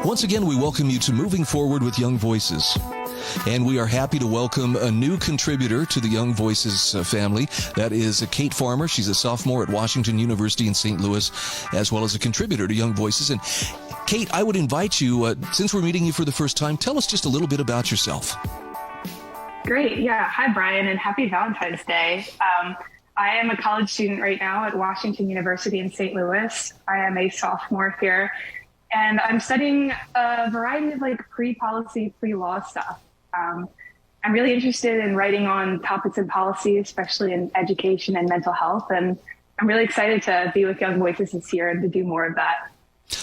Once again, we welcome you to Moving Forward with Young Voices. And we are happy to welcome a new contributor to the Young Voices family. That is Kate Farmer. She's a sophomore at Washington University in St. Louis, as well as a contributor to Young Voices. And Kate, I would invite you, since we're meeting you for the first time, tell us just a little bit about yourself. Great. Yeah. Hi, Brian, and happy Valentine's Day. I am a college student right now at Washington University in St. Louis. I am a sophomore here, and I'm studying a variety of pre-policy, pre-law stuff. I'm really interested in writing on topics in policy, especially in education and mental health, and I'm really excited to be with Young Voices this year and to do more of that.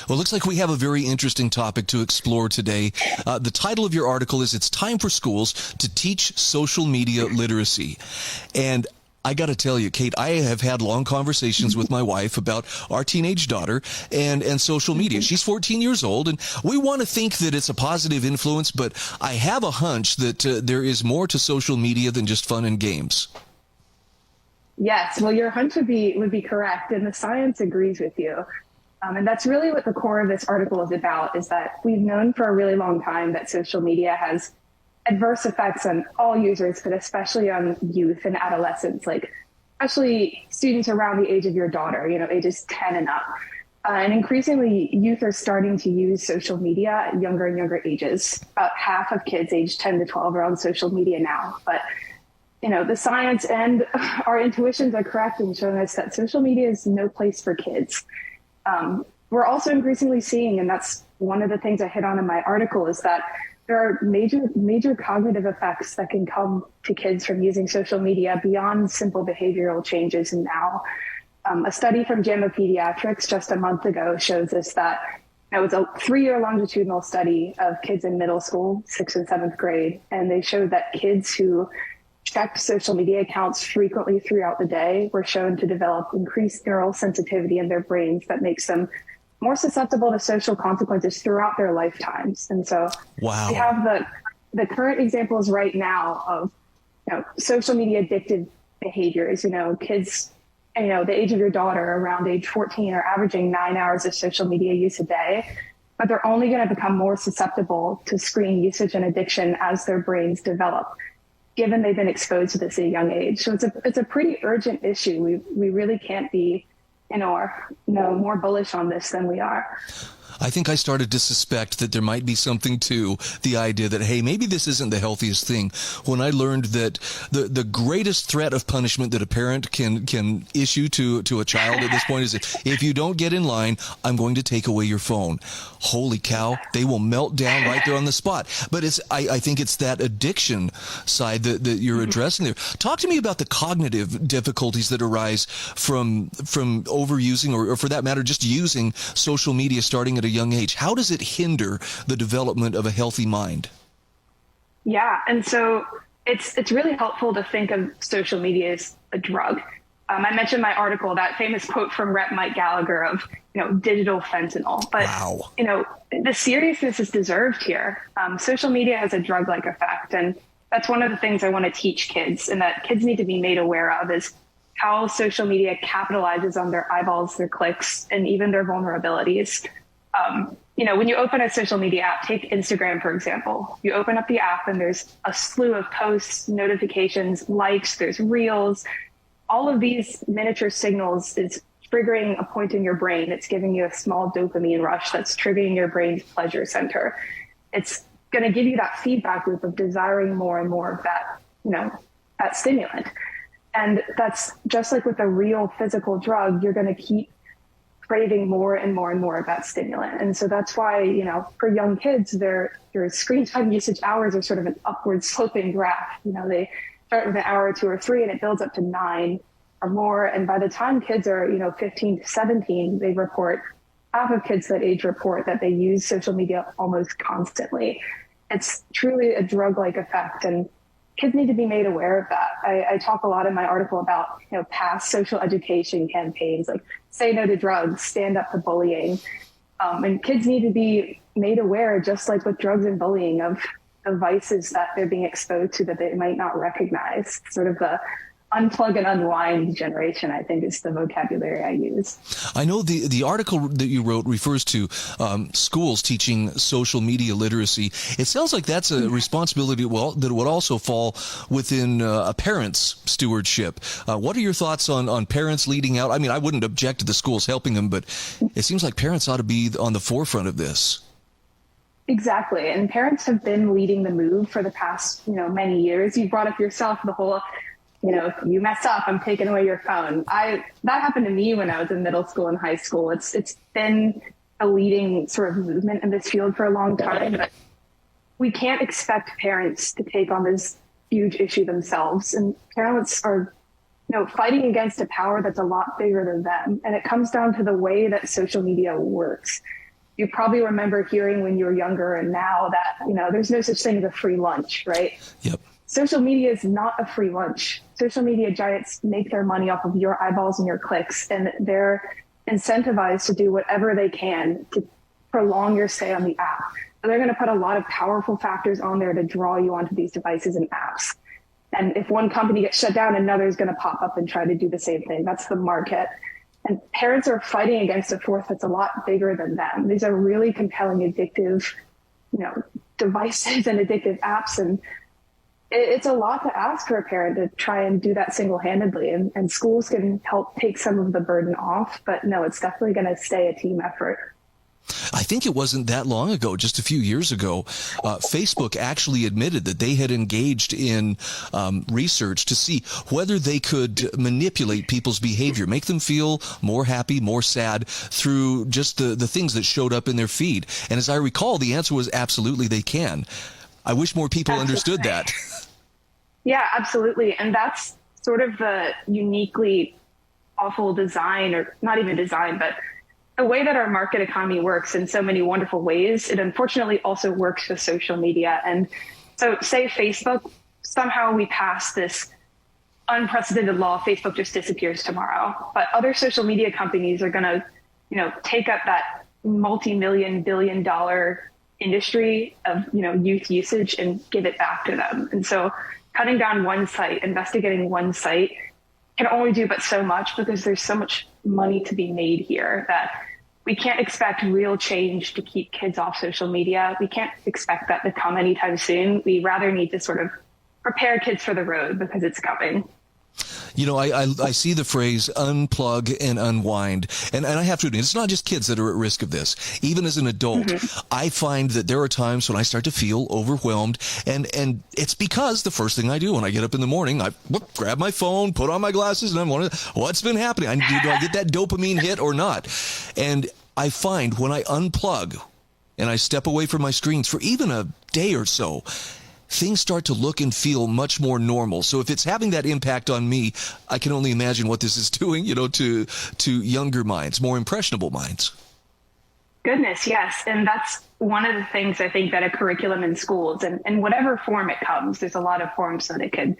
Well, it looks like we have a very interesting topic to explore today. The title of your article is "It's Time for Schools to Teach Social Media Literacy." And I got to tell you, Kate, I have had long conversations with my wife about our teenage daughter and social media. She's 14 years old, and we want to think that it's a positive influence, but I have a hunch that there is more to social media than just fun and games. Yes, well, your hunch would be correct, and the science agrees with you. And that's really what the core of this article is about, is that we've known for a really long time that social media has adverse effects on all users, but especially on youth and adolescents, especially students around the age of your daughter, ages 10 and up. And increasingly, youth are starting to use social media at younger and younger ages. About half of kids aged 10 to 12 are on social media now. But, the science and our intuitions are correct in showing us that social media is no place for kids. We're also increasingly seeing, and that's one of the things I hit on in my article, is that there are major cognitive effects that can come to kids from using social media beyond simple behavioral changes. And now a study from JAMA Pediatrics just a month ago shows us that it was a 3-year longitudinal study of kids in middle school, 6th and 7th grade. And they showed that kids who checked social media accounts frequently throughout the day were shown to develop increased neural sensitivity in their brains that makes them more susceptible to social consequences throughout their lifetimes. And so wow. We have the current examples right now of social media addictive behaviors. Kids, the age of your daughter, around age 14, are averaging 9 hours of social media use a day, but they're only going to become more susceptible to screen usage and addiction as their brains develop, given they've been exposed to this at a young age. So it's a pretty urgent issue. We really can't be more bullish on this than we are. I think I started to suspect that there might be something to the idea that, hey, maybe this isn't the healthiest thing, when I learned that the greatest threat of punishment that a parent can issue to a child at this point is, if you don't get in line, I'm going to take away your phone. Holy cow, they will melt down right there on the spot. But I think it's that addiction side that you're addressing there. Talk to me about the cognitive difficulties that arise from overusing, or for that matter, just using social media starting at a young age. How does it hinder the development of a healthy mind? Yeah, and so it's really helpful to think of social media as a drug. I mentioned in my article that famous quote from Rep. Mike Gallagher of, digital fentanyl. But, wow. The seriousness is deserved here. Social media has a drug-like effect, and that's one of the things I want to teach kids, and that kids need to be made aware of, is how social media capitalizes on their eyeballs, their clicks, and even their vulnerabilities. When you open a social media app, take Instagram, for example, you open up the app and there's a slew of posts, notifications, likes, there's reels. All of these miniature signals is triggering a point in your brain. It's giving you a small dopamine rush that's triggering your brain's pleasure center. It's going to give you that feedback loop of desiring more and more of that, that stimulant. And that's just like with a real physical drug, you're going to keep craving more and more and more of that stimulant. And so that's why, for young kids, their screen time usage hours are sort of an upward sloping graph. They start with an hour or 2 or 3, and it builds up to 9 or more. And by the time kids are, 15 to 17, they report, half of kids that age report that they use social media almost constantly. It's truly a drug-like effect. And kids need to be made aware of that. I talk a lot in my article about, past social education campaigns, like say no to drugs, stand up to bullying. And kids need to be made aware, just like with drugs and bullying, of the vices that they're being exposed to that they might not recognize. Sort of the unplug and unwind generation, I think, is the vocabulary I use. I know the article that you wrote refers to schools teaching social media literacy. It sounds like that's a responsibility that would also fall within a parent's stewardship. What are your thoughts on parents leading out? I mean, I wouldn't object to the schools helping them, but it seems like parents ought to be on the forefront of this. Exactly. And parents have been leading the move for the past, many years. You brought up yourself the whole, if you mess up, I'm taking away your phone. That happened to me when I was in middle school and high school. It's been a leading sort of movement in this field for a long time, but we can't expect parents to take on this huge issue themselves. And parents are, fighting against a power that's a lot bigger than them. And it comes down to the way that social media works. You probably remember hearing when you were younger and now that, there's no such thing as a free lunch, right? Yep. Social media is not a free lunch. Social media giants make their money off of your eyeballs and your clicks, and they're incentivized to do whatever they can to prolong your stay on the app. So they're going to put a lot of powerful factors on there to draw you onto these devices and apps. And if one company gets shut down, another is going to pop up and try to do the same thing. That's the market. And parents are fighting against a force that's a lot bigger than them. These are really compelling, addictive, devices and addictive apps. And it's a lot to ask for a parent to try and do that single-handedly. And schools can help take some of the burden off. But no, it's definitely going to stay a team effort. I think it wasn't that long ago, just a few years ago, Facebook actually admitted that they had engaged in research to see whether they could manipulate people's behavior, make them feel more happy, more sad through just the things that showed up in their feed. And as I recall, the answer was absolutely they can. I wish more people understood that. Yeah, absolutely. And that's sort of the uniquely awful design, or not even design, but the way that our market economy works in so many wonderful ways. It unfortunately also works with social media. And so say Facebook, somehow we pass this unprecedented law, Facebook just disappears tomorrow. But other social media companies are going to, take up that multi-million, billion-dollar industry of, youth usage and give it back to them. And so cutting down one site, investigating one site can only do but so much, because there's so much money to be made here that we can't expect real change to keep kids off social media. We can't expect that to come anytime soon. We rather need to sort of prepare kids for the road, because it's coming. I see the phrase unplug and unwind. And I have to admit, it's not just kids that are at risk of this. Even as an adult, I find that there are times when I start to feel overwhelmed. And it's because the first thing I do when I get up in the morning, I grab my phone, put on my glasses, and I'm wondering, what's been happening? Do I get that dopamine hit or not? And I find when I unplug and I step away from my screens for even a day or so, things start to look and feel much more normal. So if it's having that impact on me, I can only imagine what this is doing, to younger minds, more impressionable minds. Goodness, yes. And that's one of the things I think that a curriculum in schools, and in whatever form it comes, there's a lot of forms that it could,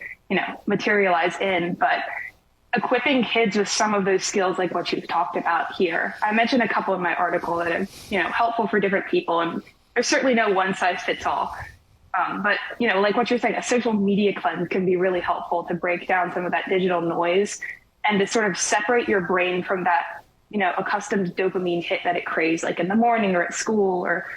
materialize in, but equipping kids with some of those skills like what you've talked about here. I mentioned a couple in my article that are, helpful for different people, and there's certainly no one size fits all. But, like what you're saying, a social media cleanse can be really helpful to break down some of that digital noise and to sort of separate your brain from that, accustomed dopamine hit that it craves, like in the morning or at school, or,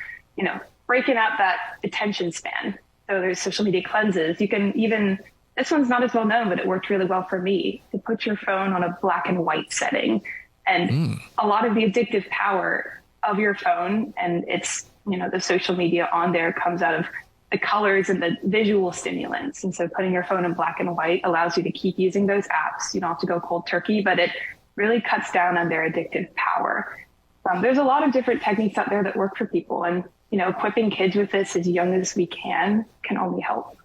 breaking out that attention span. So there's social media cleanses. You can even, this one's not as well known, but it worked really well for me, to put your phone on a black and white setting. And a lot of the addictive power of your phone and it's, the social media on there comes out of the colors and the visual stimulants. And so putting your phone in black and white allows you to keep using those apps. You don't have to go cold turkey, but it really cuts down on their addictive power. There's a lot of different techniques out there that work for people. And, equipping kids with this as young as we can only help.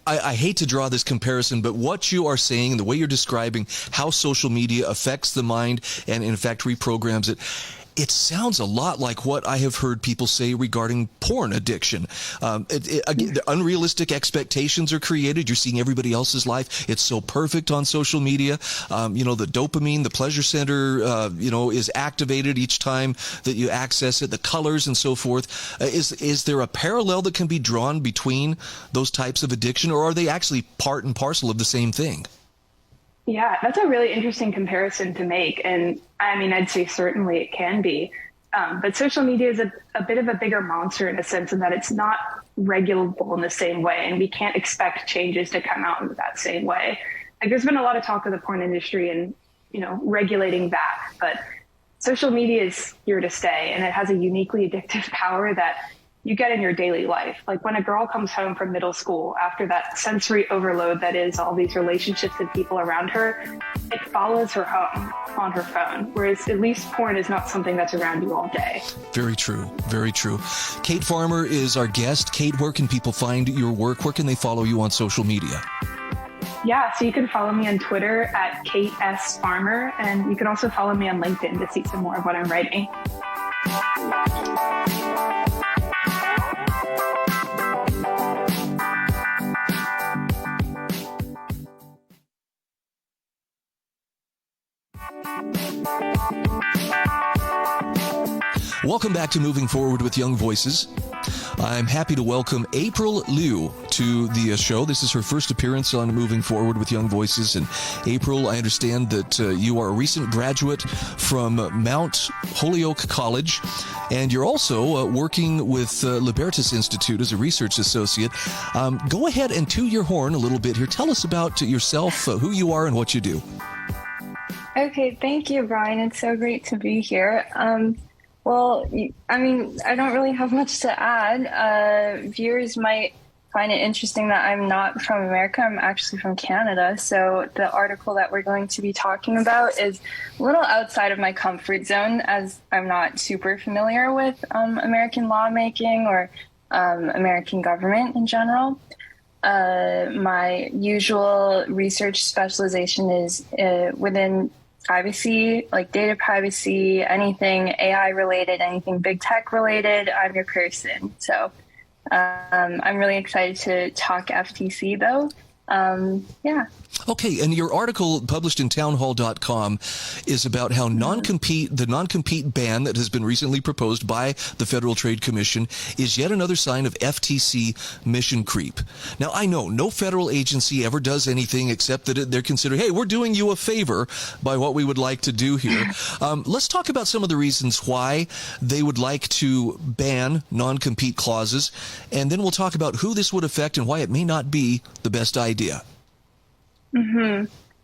I hate to draw this comparison, but what you are saying and the way you're describing how social media affects the mind and, in fact, reprograms it, It sounds a lot like what I have heard people say regarding porn addiction. Again, the unrealistic expectations are created. You're seeing everybody else's life. It's so perfect on social media. The dopamine, the pleasure center, is activated each time that you access it, the colors and so forth. Is there a parallel that can be drawn between those types of addiction, or are they actually part and parcel of the same thing? Yeah, that's a really interesting comparison to make. And I mean, I'd say certainly it can be. But social media is a bit of a bigger monster in a sense in that it's not regulable in the same way. And we can't expect changes to come out in that same way. Like there's been a lot of talk of the porn industry and, regulating that. But social media is here to stay. And it has a uniquely addictive power that you get in your daily life. Like when a girl comes home from middle school after that sensory overload that is all these relationships and people around her, it follows her home on her phone. Whereas at least porn is not something that's around you all day. Very true. Very true. Kate Farmer is our guest. Kate, where can people find your work? Where can they follow you on social media? Yeah, so you can follow me on Twitter at Kate S. Farmer, and you can also follow me on LinkedIn to see some more of what I'm writing. Welcome back to Moving Forward with Young Voices. I'm happy to welcome April Liu to the show. This is her first appearance on Moving Forward with Young Voices. And April, I understand that you are a recent graduate from Mount Holyoke College, and you're also working with Libertas Institute as a research associate. Go ahead and toot your horn a little bit here. Tell us about yourself, who you are, and what you do. Okay, thank you, Brian. It's so great to be here. Well, I don't really have much to add. Viewers might find it interesting that I'm not from America. I'm actually from Canada. So the article that we're going to be talking about is a little outside of my comfort zone, as I'm not super familiar with American lawmaking or American government in general. My usual research specialization is within privacy, like data privacy, anything AI related, anything big tech related, I'm your person. So I'm really excited to talk FTC though. Okay, and your article published in townhall.com is about how the non-compete ban that has been recently proposed by the Federal Trade Commission is yet another sign of FTC mission creep. Now, I know no federal agency ever does anything except that they're considering, hey, we're doing you a favor by what we would like to do here. Let's talk about some of the reasons why they would like to ban non-compete clauses, and then we'll talk about who this would affect and why it may not be the best idea.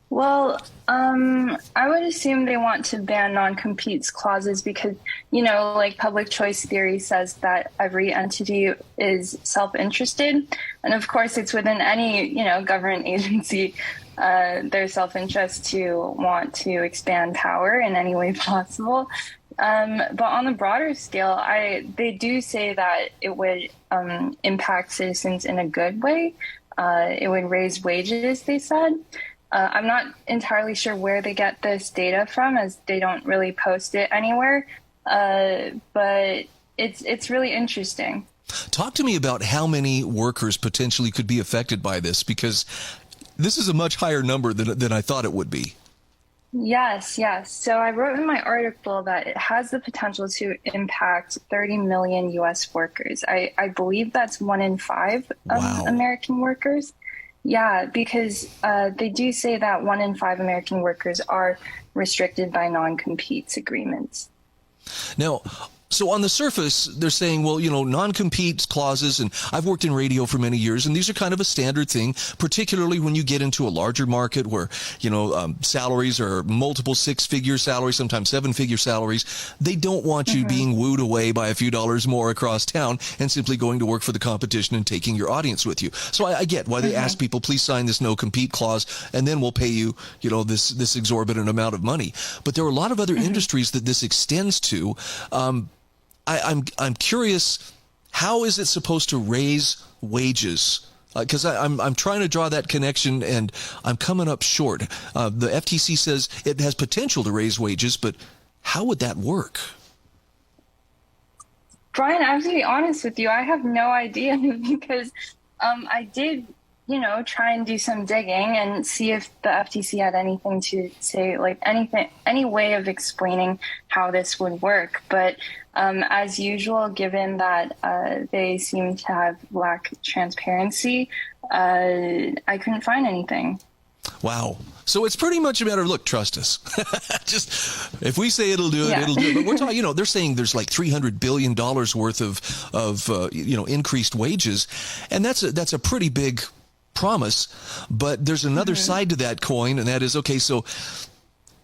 Well, I would assume they want to ban non-competes clauses because, like public choice theory says that every entity is self-interested. And of course, it's within any, government agency, their self-interest to want to expand power in any way possible. But on the broader scale, they do say that it would impact citizens in a good way. It would raise wages, they said. I'm not entirely sure where they get this data from, as they don't really post it anywhere. But it's really interesting. Talk to me about how many workers potentially could be affected by this, because this is a much higher number than I thought it would be. Yes. So I wrote in my article that it has the potential to impact 30 million U.S. workers. I believe that's 1 in 5 American workers. Yeah, because they do say that 1 in 5 American workers are restricted by non-competes agreements. Now, so on the surface, they're saying, well, non-compete clauses, and I've worked in radio for many years, and these are kind of a standard thing, particularly when you get into a larger market where, salaries are multiple 6-figure salaries, sometimes 7-figure salaries. They don't want you being wooed away by a few dollars more across town and simply going to work for the competition and taking your audience with you. So I get why they ask people, please sign this no-compete clause, and then we'll pay you, this exorbitant amount of money. But there are a lot of other industries that this extends to. I'm curious, how is it supposed to raise wages? Because I'm trying to draw that connection, and I'm coming up short. The FTC says it has potential to raise wages, but how would that work? Bryan, I have to be honest with you. I have no idea because I did, try and do some digging and see if the FTC had anything to say, like any way of explaining how this would work. But as usual, given that they seem to have lack transparency, I couldn't find anything. Wow. So it's pretty much a matter of, look, trust us. Just if we say it'll do it, it'll do it. But we're talking, they're saying there's like $300 billion worth of increased wages. And that's a pretty big promise. But there's another side to that coin, and that is, okay, so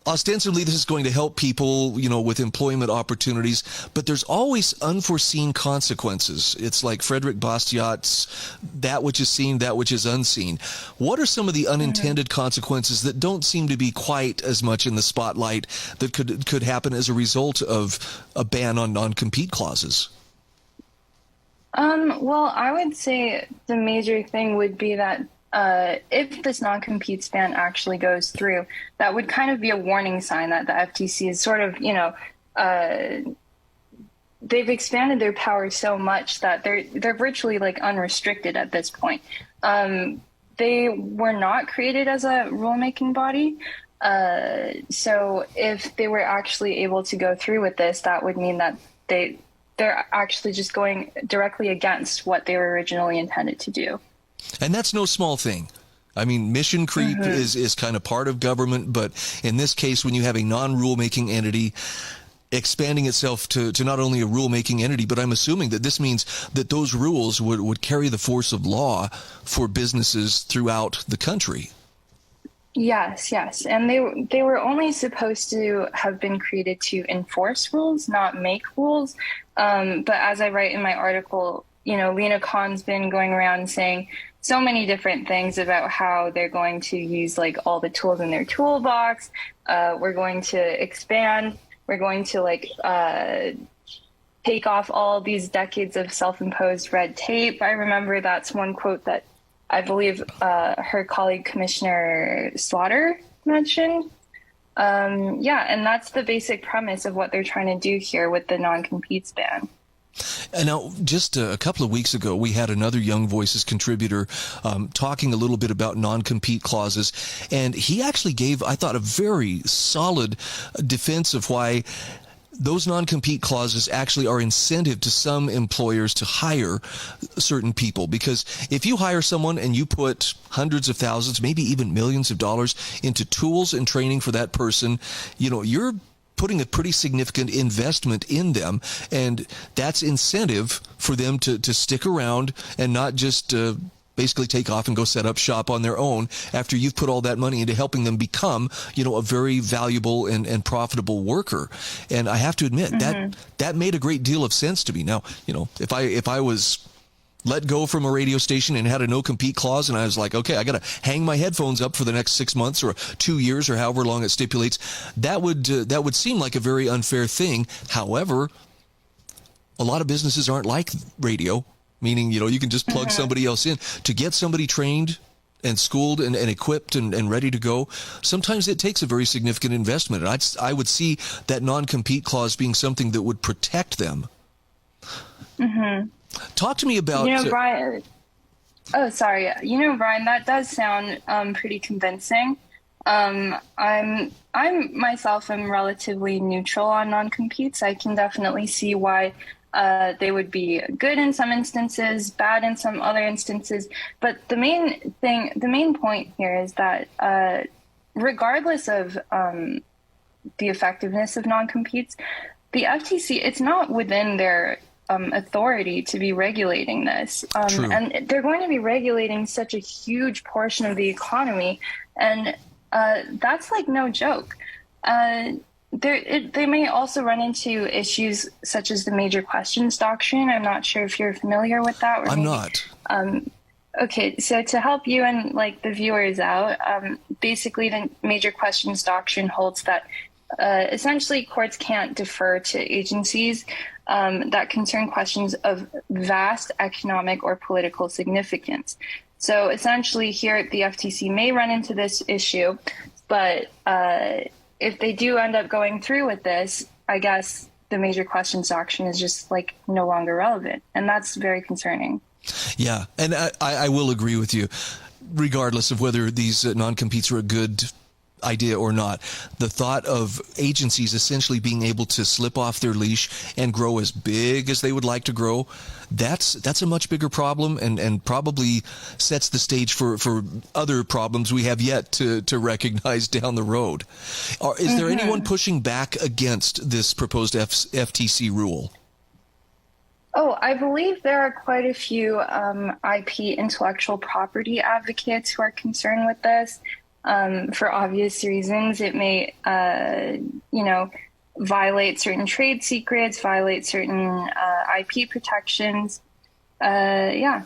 ostensibly this is going to help people, with employment opportunities, but there's always unforeseen consequences. It's like Frederick Bastiat's that which is seen, that which is unseen. What are some of the unintended consequences that don't seem to be quite as much in the spotlight that could happen as a result of a ban on non-compete clauses? Well, I would say the major thing would be that if this non-compete ban actually goes through, that would kind of be a warning sign that the FTC is sort of, they've expanded their power so much that they're virtually like unrestricted at this point. They were not created as a rulemaking body. So if they were actually able to go through with this, that would mean that they're actually just going directly against what they were originally intended to do. And that's no small thing. I mean, mission creep is kind of part of government, but in this case, when you have a non-rulemaking entity expanding itself to not only a rulemaking entity, but I'm assuming that this means that those rules would carry the force of law for businesses throughout the country. Yes. And they were only supposed to have been created to enforce rules, not make rules. But as I write in my article, Lena Khan's been going around saying so many different things about how they're going to use like all the tools in their toolbox. We're going to expand. We're going to take off all these decades of self-imposed red tape. I remember that's one quote that I believe her colleague Commissioner Slaughter mentioned. And that's the basic premise of what they're trying to do here with the non-compete ban. And now, just a couple of weeks ago, we had another Young Voices contributor talking a little bit about non-compete clauses, and he actually gave, I thought, a very solid defense of why those non-compete clauses actually are incentive to some employers to hire certain people. Because if you hire someone and you put hundreds of thousands, maybe even millions of dollars into tools and training for that person, you're putting a pretty significant investment in them, and that's incentive for them to stick around and not just basically take off and go set up shop on their own after you've put all that money into helping them become, a very valuable and profitable worker. And I have to admit that made a great deal of sense to me. Now, if I was let go from a radio station and had a no-compete clause, and I was like, okay, I got to hang my headphones up for the next 6 months or 2 years or however long it stipulates, that would seem like a very unfair thing. However, a lot of businesses aren't like radio, meaning, you can just plug somebody else in. To get somebody trained and schooled and equipped and ready to go, sometimes it takes a very significant investment. And I would see that non-compete clause being something that would protect them. Talk to me about... Bryan... Oh, sorry. Bryan, that does sound pretty convincing. I'm myself am relatively neutral on non-competes. I can definitely see why they would be good in some instances, bad in some other instances. But the main point here is that regardless of the effectiveness of non-competes, the FTC, it's not within their authority to be regulating this. And they're going to be regulating such a huge portion of the economy. And that's like no joke. They may also run into issues such as the major questions doctrine. I'm not sure if you're familiar with that. I'm not. Okay, so to help you and the viewers out, basically the major questions doctrine holds that essentially courts can't defer to agencies that concern questions of vast economic or political significance. So essentially here the FTC may run into this issue, but if they do end up going through with this, I guess the major questions doctrine is just like no longer relevant. And that's very concerning. Yeah, and I will agree with you, regardless of whether these non-competes are a good idea or not. The thought of agencies essentially being able to slip off their leash and grow as big as they would like to grow, that's a much bigger problem, and probably sets the stage for other problems we have yet to recognize down the road. Is there anyone pushing back against this proposed FTC rule? Oh, I believe there are quite a few IP intellectual property advocates who are concerned with this. For obvious reasons, it may, violate certain trade secrets, violate certain IP protections. Yeah.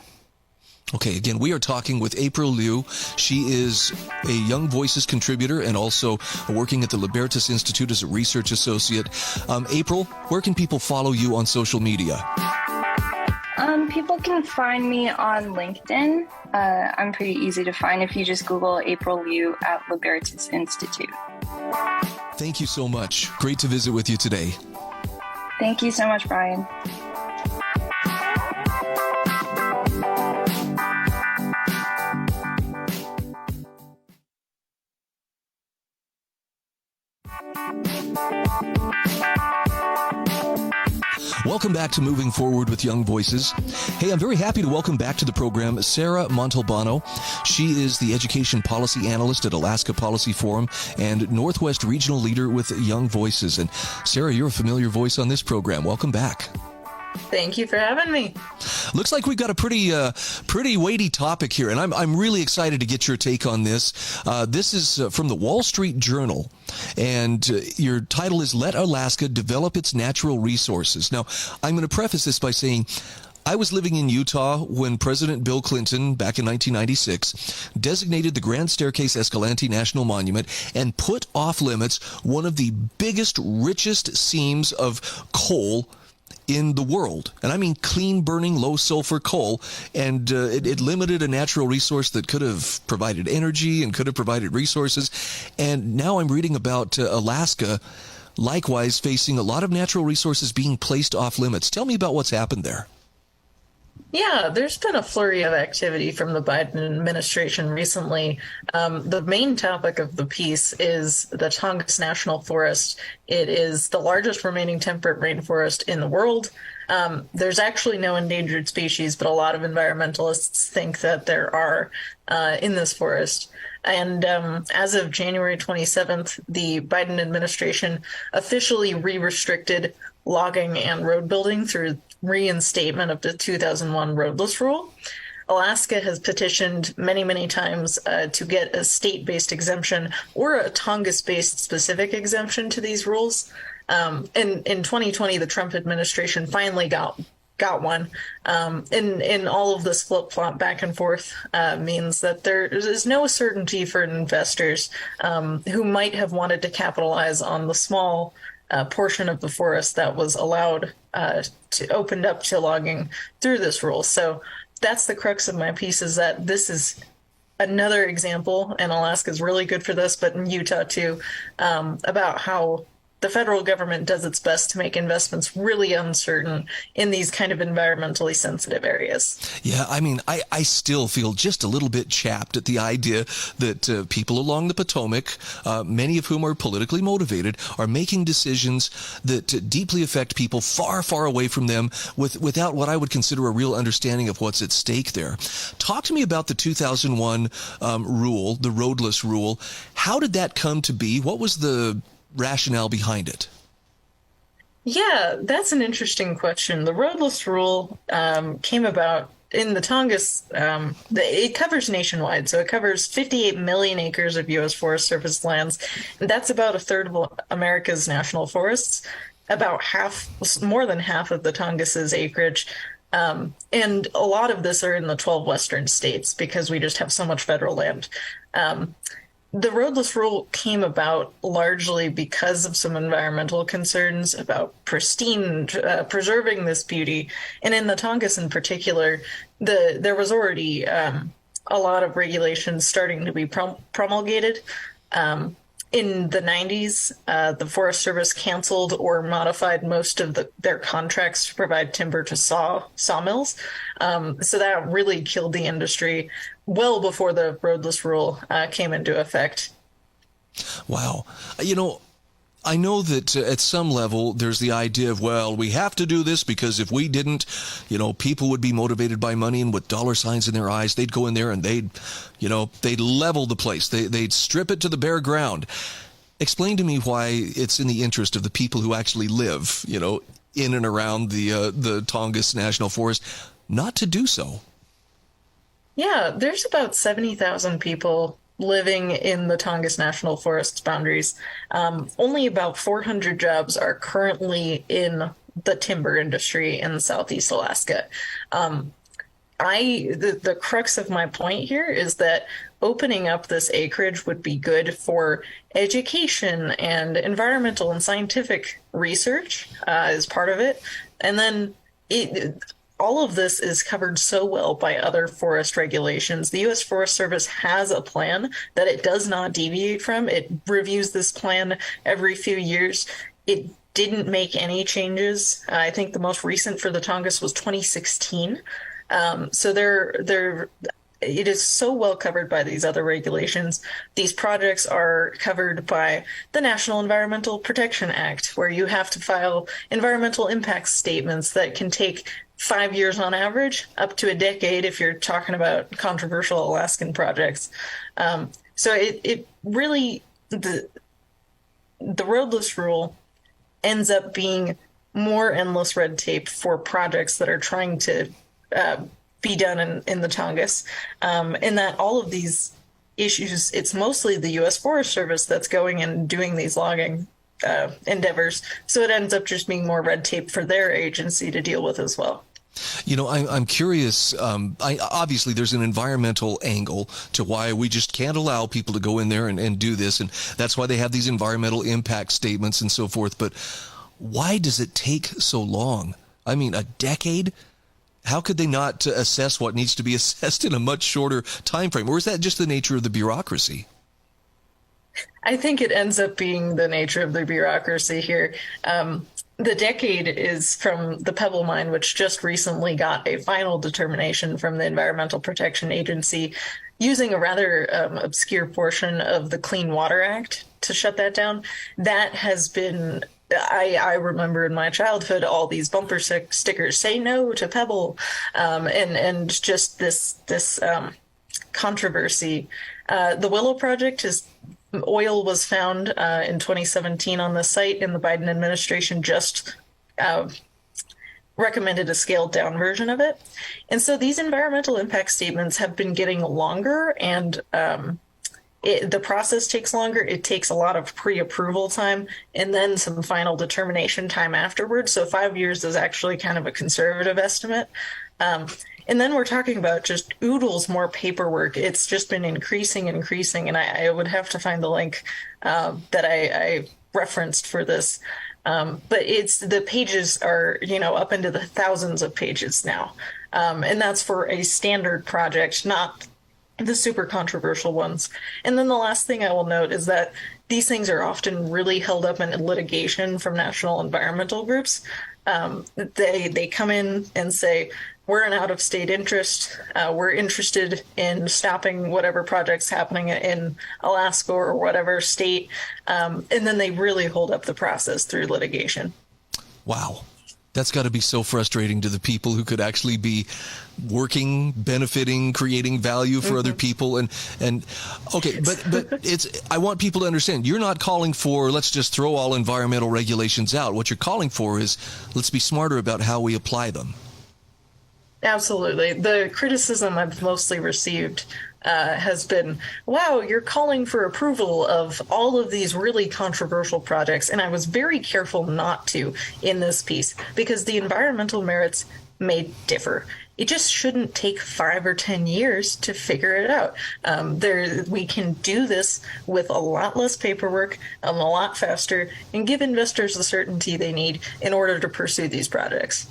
Okay, again, we are talking with April Liu. She is a Young Voices contributor and also working at the Libertas Institute as a research associate. April, where can people follow you on social media? People can find me on LinkedIn. I'm pretty easy to find if you just Google April Liu at Libertas Institute. Thank you so much. Great to visit with you today. Thank you so much, Bryan. Welcome back to Moving Forward with Young Voices. Hey, I'm very happy to welcome back to the program Sarah Montalbano. She is the Education Policy Analyst at Alaska Policy Forum and Northwest Regional Leader with Young Voices. And Sarah, you're a familiar voice on this program. Welcome back. Thank you for having me. Looks like we've got a pretty weighty topic here, and I'm really excited to get your take on this. This is from the Wall Street Journal, and your title is "Let Alaska Develop Its Natural Resources." Now, I'm going to preface this by saying I was living in Utah when President Bill Clinton, back in 1996, designated the Grand Staircase Escalante National Monument and put off limits one of the biggest, richest seams of coal in the world. And I mean clean burning, low sulfur coal. And it limited a natural resource that could have provided energy and could have provided resources. And now I'm reading about Alaska likewise facing a lot of natural resources being placed off limits. Tell me about what's happened there. Yeah, there's been a flurry of activity from the Biden administration recently. The main topic of the piece is the Tongass National Forest. It is the largest remaining temperate rainforest in the world. There's actually no endangered species, but a lot of environmentalists think that there are in this forest. And as of January 27th, the Biden administration officially re-restricted logging and road building through reinstatement of the 2001 roadless rule. Alaska has petitioned many, many times to get a state-based exemption or a Tongass-based specific exemption to these rules. In 2020, the Trump administration finally got one. And all of this flip-flop back and forth means that there is no certainty for investors who might have wanted to capitalize on the small portion of the forest that was allowed to opened up to logging through this rule. So that's the crux of my piece, is that this is another example, and Alaska is really good for this, but in Utah too, about how the federal government does its best to make investments really uncertain in these kind of environmentally sensitive areas. Yeah, I mean, I still feel just a little bit chapped at the idea that people along the Potomac, many of whom are politically motivated, are making decisions that deeply affect people far, far away from them without what I would consider a real understanding of what's at stake there. Talk to me about the 2001 rule, the roadless rule. How did that come to be? What was the rationale behind it? Yeah, that's an interesting question. The roadless rule came about in the Tongass. It covers nationwide, so it covers 58 million acres of U.S. Forest Service lands. And that's about a third of America's national forests, about more than half of the Tongass's acreage. And a lot of this are in the 12 western states because we just have so much federal land. The roadless rule came about largely because of some environmental concerns about preserving this beauty. And in the Tongass in particular, there was already a lot of regulations starting to be promulgated. And In the 90s, the Forest Service canceled or modified most of their contracts to provide timber to sawmills. So that really killed the industry well before the roadless rule came into effect. Wow. I know that at some level there's the idea of, well, we have to do this because if we didn't, people would be motivated by money, and with dollar signs in their eyes, they'd go in there and they'd level the place. They'd strip it to the bare ground. Explain to me why it's in the interest of the people who actually live, in and around the Tongass National Forest not to do so. Yeah, there's about 70,000 people living in the Tongass National Forest's boundaries. Only about 400 jobs are currently in the timber industry in Southeast Alaska. The crux of my point here is that opening up this acreage would be good for education and environmental and scientific research as part of it. And then all of this is covered so well by other forest regulations. The U.S. Forest Service has a plan that it does not deviate from. It reviews this plan every few years. It didn't make any changes. I think the most recent for the Tongass was 2016. So it is so well covered by these other regulations. These projects are covered by the National Environmental Protection Act, where you have to file environmental impact statements that can take 5 years on average, up to a decade if you're talking about controversial Alaskan projects. So it really, the roadless rule ends up being more endless red tape for projects that are trying to be done in the Tongass, in that all of these issues, it's mostly the U.S. Forest Service that's going and doing these logging endeavors. So it ends up just being more red tape for their agency to deal with as well. I'm curious. Obviously, there's an environmental angle to why we just can't allow people to go in there and do this. And that's why they have these environmental impact statements and so forth. But why does it take so long? I mean, a decade? How could they not assess what needs to be assessed in a much shorter time frame? Or is that just the nature of the bureaucracy? I think it ends up being the nature of the bureaucracy here. The decade is from the Pebble Mine, which just recently got a final determination from the Environmental Protection Agency using a rather obscure portion of the Clean Water Act to shut that down. That has been... I remember in my childhood all these bumper stickers, say no to Pebble, and just this controversy. The Willow Project oil was found in 2017 on the site, and the Biden administration just recommended a scaled down version of it. And so these environmental impact statements have been getting longer, and the process takes longer. It takes a lot of pre-approval time and then some final determination time afterwards. So 5 years is actually kind of a conservative estimate. And then we're talking about just oodles more paperwork. It's just been increasing. And I would have to find the link that I referenced for this. But the pages are, up into the thousands of pages now. And that's for a standard project, not the super controversial ones. And then the last thing I will note is that these things are often really held up in litigation from national environmental groups. They come in and say, we're an out-of-state interest. We're interested in stopping whatever project's happening in Alaska or whatever state. And then they really hold up the process through litigation. Wow. That's got to be so frustrating to the people who could actually be working, benefiting, creating value for other people. And okay, but I want people to understand, you're not calling for, let's just throw all environmental regulations out. What you're calling for is, let's be smarter about how we apply them. Absolutely. The criticism I've mostly received has been, wow, you're calling for approval of all of these really controversial projects. And I was very careful not to in this piece, because the environmental merits may differ. It just shouldn't take 5 or 10 years to figure it out. We can do this with a lot less paperwork, a lot faster, and give investors the certainty they need in order to pursue these projects.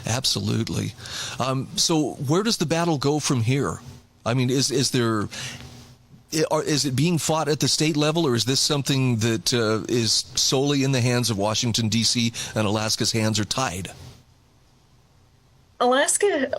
Absolutely. So where does the battle go from here? I mean, is there is it being fought at the state level, or is this something that is solely in the hands of Washington, D.C., and Alaska's hands are tied? Alaska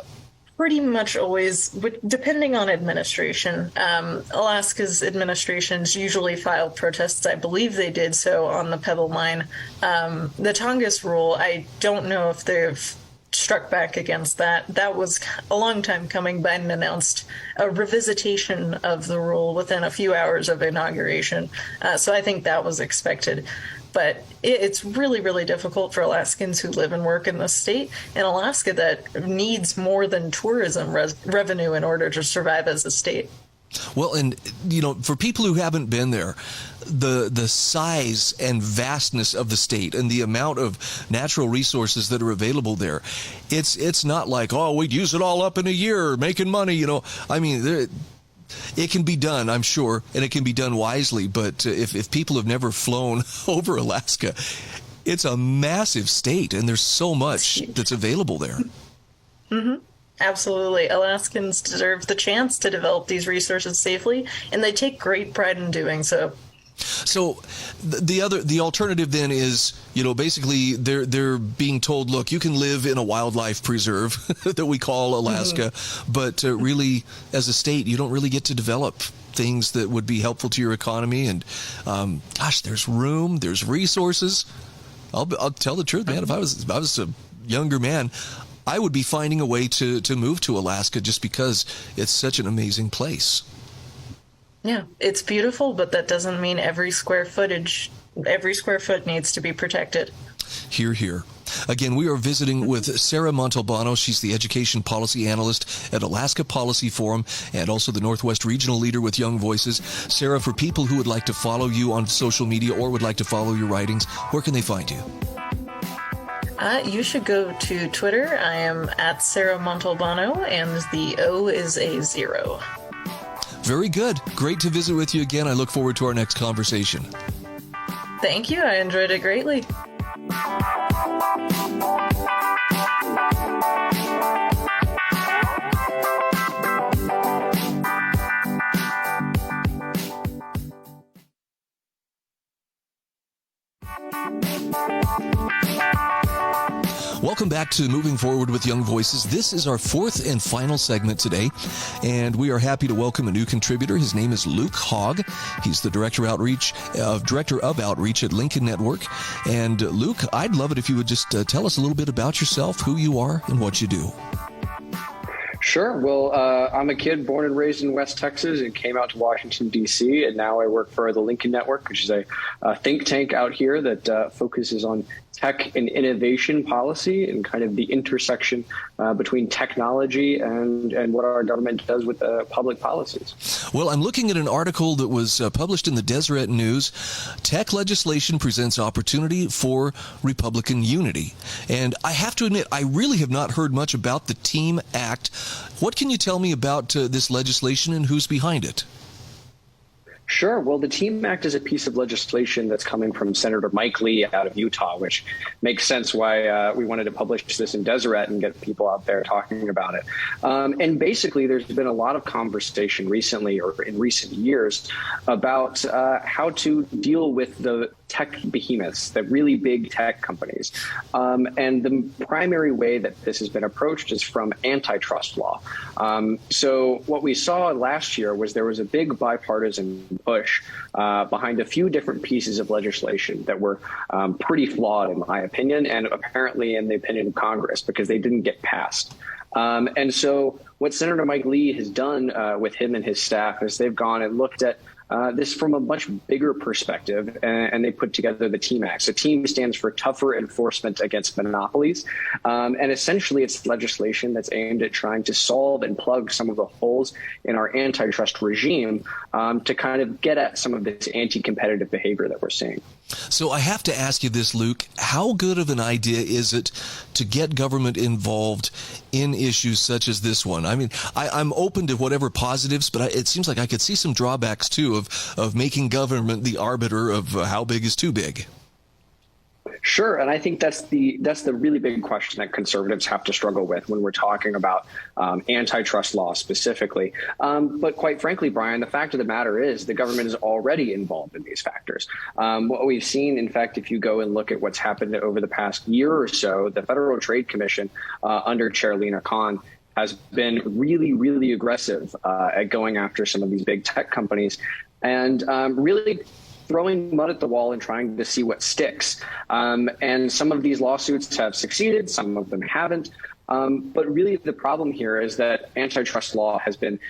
pretty much always, depending on administration, Alaska's administrations usually file protests. I believe they did so on the Pebble Mine. The Tongass rule, I don't know if they've struck back against that. That was a long time coming. Biden announced a revisitation of the rule within a few hours of inauguration. So I think that was expected. But it's really, really difficult for Alaskans who live and work in the state in Alaska that needs more than tourism revenue in order to survive as a state. Well, and, for people who haven't been there, the size and vastness of the state and the amount of natural resources that are available there, it's not like, oh, we'd use it all up in a year making money, I mean, it can be done, I'm sure, and it can be done wisely. But if people have never flown over Alaska, it's a massive state, and there's so much that's available there. Mm-hmm. Absolutely. Alaskans deserve the chance to develop these resources safely, and they take great pride in doing so. So the alternative then is, basically they're being told, look, you can live in a wildlife preserve that we call Alaska, but really as a state, you don't really get to develop things that would be helpful to your economy. And there's room, there's resources. I'll tell the truth, man. If I was a younger man, I would be finding a way to move to Alaska just because it's such an amazing place. Yeah, it's beautiful, but that doesn't mean every square foot needs to be protected. Hear, hear. Again, we are visiting with Sarah Montalbano. She's the Education Policy Analyst at Alaska Policy Forum and also the Northwest Regional Leader with Young Voices. Sarah, for people who would like to follow you on social media or would like to follow your writings, where can they find you? You should go to Twitter. I am at Sarah Montalbano, and the O is a 0. Very good. Great to visit with you again. I look forward to our next conversation. Thank you. I enjoyed it greatly. Welcome back to Moving Forward with Young Voices. This is our fourth and final segment today, and we are happy to welcome a new contributor. His name is Luke Hogg. He's the Director of Outreach at Lincoln Network. And Luke, I'd love it if you would just tell us a little bit about yourself, who you are, and what you do. Sure. Well, I'm a kid born and raised in West Texas and came out to Washington, D.C., and now I work for the Lincoln Network, which is a think tank out here that focuses on tech and innovation policy and kind of the intersection between technology and what our government does with public policies. Well, I'm looking at an article that was published in the Deseret News. Tech legislation presents opportunity for Republican unity. And I have to admit, I really have not heard much about the TEAM Act. What can you tell me about this legislation and who's behind it? Sure. Well, the TEAM Act is a piece of legislation that's coming from Senator Mike Lee out of Utah, which makes sense why we wanted to publish this in Deseret and get people out there talking about it. And basically, there's been a lot of conversation recently or in recent years about how to deal with the tech behemoths, the really big tech companies. And the primary way that this has been approached is from antitrust law. So what we saw last year was there was a big bipartisan push behind a few different pieces of legislation that were pretty flawed, in my opinion, and apparently in the opinion of Congress, because they didn't get passed. And so what Senator Mike Lee has done with him and his staff is they've gone and looked at this from a much bigger perspective, and they put together the TEAM Act. So TEAM stands for Tougher Enforcement Against Monopolies, and essentially it's legislation that's aimed at trying to solve and plug some of the holes in our antitrust regime to kind of get at some of this anti-competitive behavior that we're seeing. So I have to ask you this, Luke. How good of an idea is it to get government involved in issues such as this one? I mean, I'm open to whatever positives, but it seems like I could see some drawbacks, too, of making government the arbiter of how big is too big. Sure, and I think that's the really big question that conservatives have to struggle with when we're talking about antitrust law specifically. But quite frankly, Brian, the fact of the matter is the government is already involved in these factors. What we've seen, in fact, if you go and look at what's happened over the past year or so, the Federal Trade Commission under Chair Lina Khan has been really, really aggressive at going after some of these big tech companies and really throwing mud at the wall and trying to see what sticks. And some of these lawsuits have succeeded, some of them haven't. But really the problem here is that antitrust law has been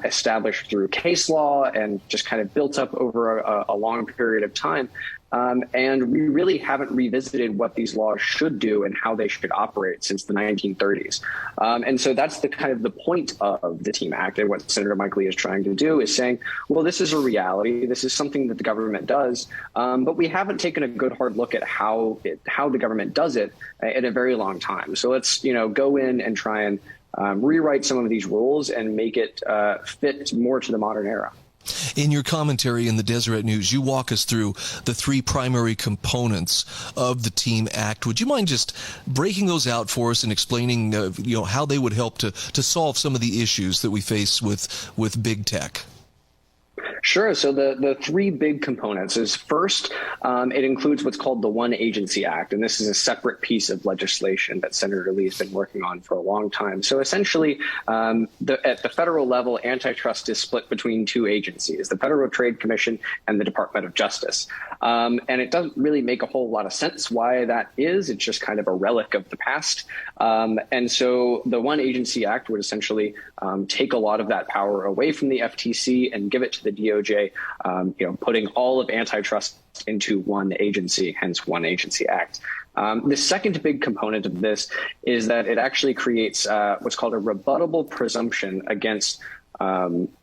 established through case law and just kind of built up over a long period of time. And we really haven't revisited what these laws should do and how they should operate since the 1930s. And so that's the kind of the point of the TEAM Act, and what Senator Mike Lee is trying to do is saying, well, this is a reality. This is something that the government does, but we haven't taken a good hard look at how the government does it in a very long time. So let's go in and try and rewrite some of these rules and make it fit more to the modern era. In your commentary in the Deseret News, you walk us through the three primary components of the TEAM Act. Would you mind just breaking those out for us and explaining, how they would help to solve some of the issues that we face with big tech? Sure. So the three big components is first, it includes what's called the One Agency Act. And this is a separate piece of legislation that Senator Lee has been working on for a long time. So essentially, at the federal level, antitrust is split between two agencies, the Federal Trade Commission and the Department of Justice. And it doesn't really make a whole lot of sense why that is. It's just kind of a relic of the past. And so the One Agency Act would essentially take a lot of that power away from the FTC and give it to the DOJ, putting all of antitrust into one agency, hence One Agency Act. The second big component of this is that it actually creates what's called a rebuttable presumption against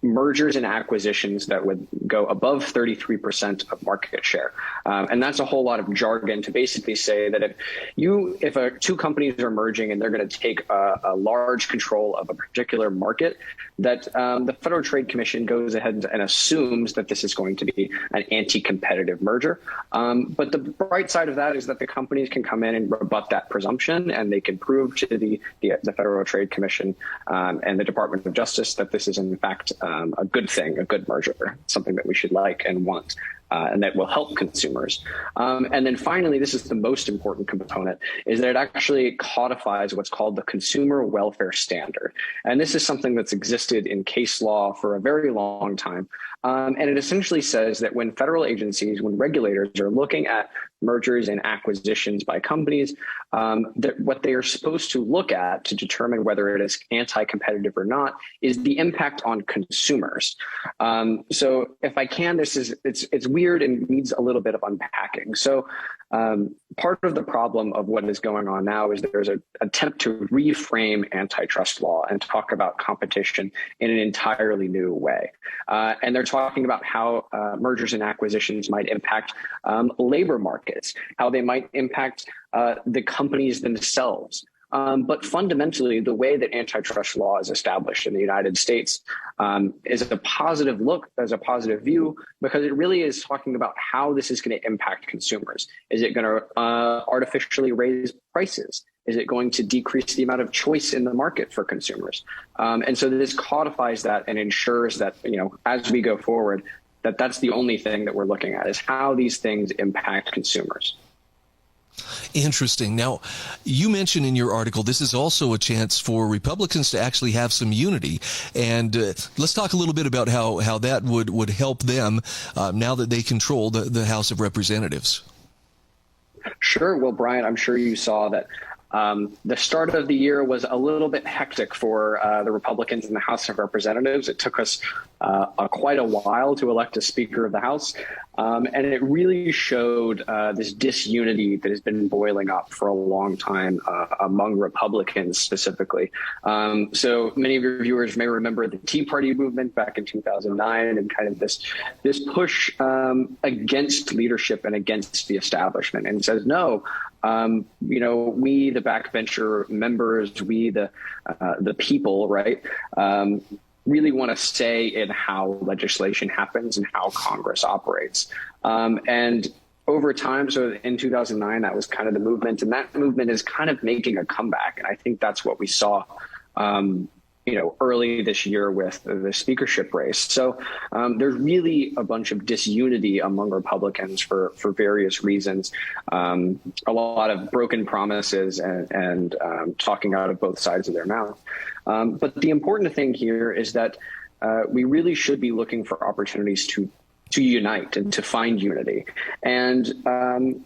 mergers and acquisitions that would go above 33% of market share. And that's a whole lot of jargon to basically say that if two companies are merging and they're going to take a large control of a particular market, that the Federal Trade Commission goes ahead and assumes that this is going to be an anti-competitive merger. But the bright side of that is that the companies can come in and rebut that presumption, and they can prove to the Federal Trade Commission and the Department of Justice that this is in fact a good thing, a good merger, something that we should like and want. And that will help consumers. And then finally, this is the most important component, is that it actually codifies what's called the Consumer Welfare Standard. And this is something that's existed in case law for a very long time. And it essentially says that when federal agencies, when regulators are looking at mergers and acquisitions by companies, that what they are supposed to look at to determine whether it is anti-competitive or not is the impact on consumers. So if I can, it's weird and needs a little bit of unpacking. So part of the problem of what is going on now is there's an attempt to reframe antitrust law and talk about competition in an entirely new way. And they're talking about how mergers and acquisitions might impact labor markets, how they might impact the companies themselves. But fundamentally, the way that antitrust law is established in the United States is a positive look, as a positive view, because it really is talking about how this is going to impact consumers. Is it going to artificially raise prices? Is it going to decrease the amount of choice in the market for consumers? And so this codifies that and ensures that, as we go forward, that's the only thing that we're looking at, is how these things impact consumers. Interesting. Now, you mentioned in your article, this is also a chance for Republicans to actually have some unity. And let's talk a little bit about how that would help them now that they control the House of Representatives. Sure. Well, Brian, I'm sure you saw that the start of the year was a little bit hectic for the Republicans in the House of Representatives. It took us quite a while to elect a Speaker of the House. And it really showed this disunity that has been boiling up for a long time among Republicans specifically. So many of your viewers may remember the Tea Party movement back in 2009 and kind of this push against leadership and against the establishment, and says, no, we, the backbencher members, we, the people, right, really want to say in how legislation happens and how Congress operates. And over time, so in 2009, that was kind of the movement, and that movement is kind of making a comeback. And I think that's what we saw, early this year with the speakership race. So there's really a bunch of disunity among Republicans for various reasons, a lot of broken promises and talking out of both sides of their mouth. But the important thing here is that we really should be looking for opportunities to unite and to find unity. And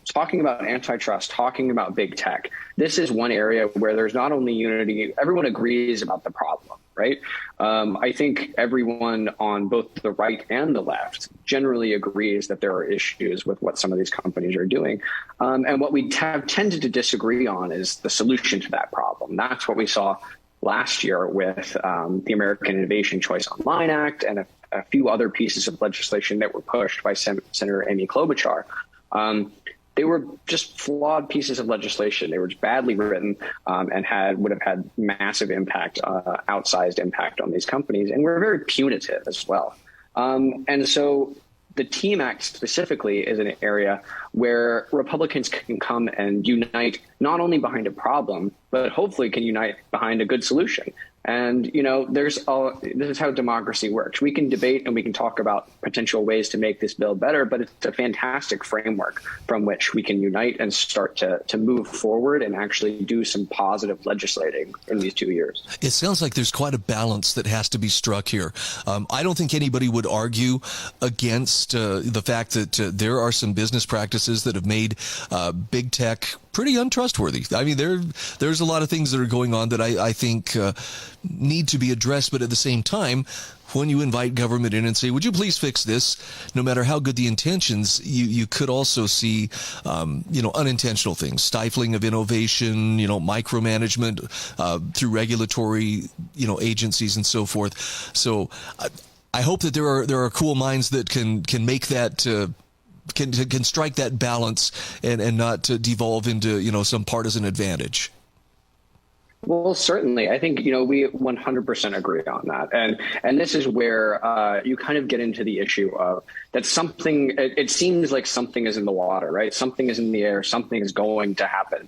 talking about antitrust, talking about big tech, this is one area where there's not only unity, everyone agrees about the problem, right? I think everyone on both the right and the left generally agrees that there are issues with what some of these companies are doing. And what we have tended to disagree on is the solution to that problem. That's what we saw last year with the American Innovation Choice Online Act and a few other pieces of legislation that were pushed by Senator Amy Klobuchar. They were just flawed pieces of legislation. They were just badly written and would have had massive impact, outsized impact on these companies, and were very punitive as well. And so the TEAM Act specifically is an area where Republicans can come and unite not only behind a problem, but hopefully can unite behind a good solution. And, this is how democracy works. We can debate and we can talk about potential ways to make this bill better, but it's a fantastic framework from which we can unite and start to move forward and actually do some positive legislating in these 2 years. It sounds like there's quite a balance that has to be struck here. I don't think anybody would argue against the fact that there are some business practices that have made big tech pretty untrustworthy. I mean, there's a lot of things that are going on that I think need to be addressed. But at the same time, when you invite government in and say, would you please fix this, no matter how good the intentions, you could also see, unintentional things, stifling of innovation, micromanagement through regulatory, agencies and so forth. So I hope that there are cool minds that can make that can strike that balance and not devolve into, some partisan advantage. Well, certainly. I think, we 100% agree on that. And this is where you kind of get into the issue of that something, it seems like something is in the water, right? Something is in the air, something is going to happen.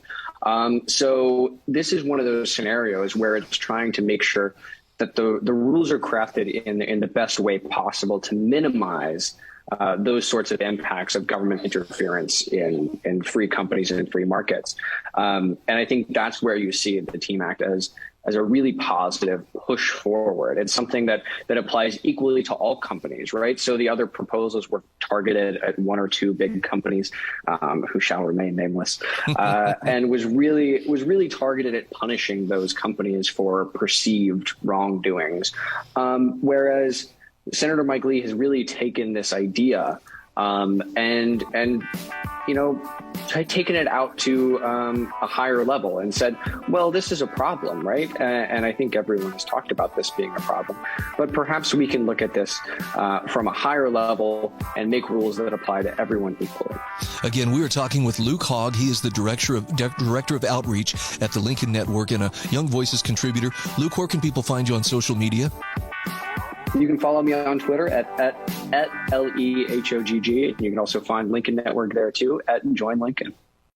So this is one of those scenarios where it's trying to make sure that the rules are crafted in the best way possible to minimize those sorts of impacts of government interference in free companies and in free markets. And I think that's where you see the TEAM Act as a really positive push forward. It's something that applies equally to all companies, right? So the other proposals were targeted at one or two big companies who shall remain nameless, and was really targeted at punishing those companies for perceived wrongdoings. Whereas Senator Mike Lee has really taken this idea and taken it out to a higher level and said, well, this is a problem, right? And I think everyone has talked about this being a problem, but perhaps we can look at this from a higher level and make rules that apply to everyone equally. Again, we are talking with Luke Hogg. He is the Director of Outreach at the Lincoln Network and a Young Voices contributor. Luke, where can people find you on social media? You can follow me on Twitter at LEHOGG. You can also find Lincoln Network there too at Join Lincoln.